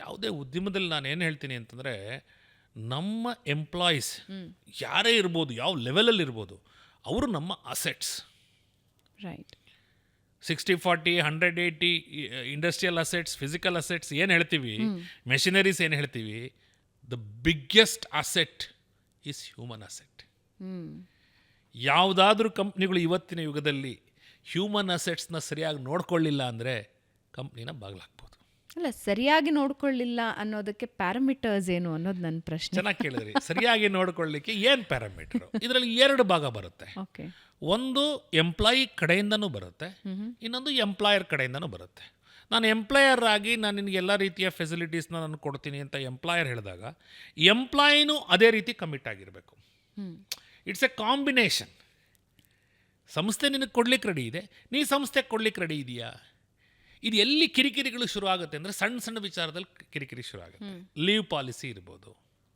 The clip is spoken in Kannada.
ಯಾವುದೇ ಉದ್ಯಮದಲ್ಲಿ ನಾನು ಏನು ಹೇಳ್ತೀನಿ ಅಂತಂದರೆ, ನಮ್ಮ ಎಂಪ್ಲಾಯೀಸ್ ಯಾರೇ ಇರ್ಬೋದು, ಯಾವ ಲೆವೆಲಲ್ಲಿ ಇರ್ಬೋದು, ಅವರು ನಮ್ಮ assets. Right. 60-40, 100-80 industrial assets, physical assets ಏನು ಹೇಳ್ತೀವಿ, ಮೆಷಿನರೀಸ್ ಏನು ಹೇಳ್ತೀವಿ, the biggest asset is human asset. ಯಾವುದಾದ್ರೂ ಕಂಪ್ನಿಗಳು ಇವತ್ತಿನ ಯುಗದಲ್ಲಿ ಹ್ಯೂಮನ್ ಅಸೆಟ್ಸ್ನ ಸರಿಯಾಗಿ ನೋಡ್ಕೊಳ್ಳಿಲ್ಲ ಅಂದರೆ ಕಂಪ್ನಿನ ಬಾಗ್ಲಾಕ್ಬೋದು. ಅಲ್ಲ, ಸರಿಯಾಗಿ ನೋಡ್ಕೊಳ್ಳಿಲ್ಲ ಅನ್ನೋದಕ್ಕೆ ಪ್ಯಾರಾಮೀಟರ್ಸ್ ಏನು ಅನ್ನೋದು ನನ್ನ ಪ್ರಶ್ನೆ. ಚೆನ್ನಾಗಿ ಕೇಳಿದ್ರಿ. ಸರಿಯಾಗಿ ನೋಡ್ಕೊಳ್ಳಿಕ್ಕೆ ಏನು ಪ್ಯಾರಾಮೀಟರು? ಇದರಲ್ಲಿ 2 ಭಾಗ ಬರುತ್ತೆ. ಓಕೆ. ಒಂದು ಎಂಪ್ಲಾಯಿ ಕಡೆಯಿಂದನೂ ಬರುತ್ತೆ, ಇನ್ನೊಂದು ಎಂಪ್ಲಾಯರ್ ಕಡೆಯಿಂದನೂ ಬರುತ್ತೆ. ನಾನು ಎಂಪ್ಲಾಯರ್ ಆಗಿ ನಾನು ನಿನಗೆ ಎಲ್ಲ ರೀತಿಯ ಫೆಸಿಲಿಟೀಸ್ನ ನಾನು ಕೊಡ್ತೀನಿ ಅಂತ ಎಂಪ್ಲಾಯರ್ ಹೇಳಿದಾಗ ಎಂಪ್ಲಾಯಿನೂ ಅದೇ ರೀತಿ ಕಮಿಟ್ ಆಗಿರಬೇಕು. It's A combination. ಸಂಸ್ಥೆ ನಿನಗೆ ಕೊಡ್ಲಿಕ್ಕೆ ರೆಡಿ ಇದೆ, ನೀ ಸಂಸ್ಥೆಗೆ ಕೊಡ್ಲಿಕ್ಕೆ ರೆಡಿ ಇದೆಯಾ? ಇದು ಎಲ್ಲಿ ಕಿರಿಕಿರಿಗಳು ಶುರು ಆಗುತ್ತೆ ಅಂದರೆ ಸಣ್ಣ ಸಣ್ಣ ವಿಚಾರದಲ್ಲಿ ಕಿರಿಕಿರಿ ಶುರು ಆಗುತ್ತೆ. ಲೀವ್ ಪಾಲಿಸಿ ಇರ್ಬೋದು,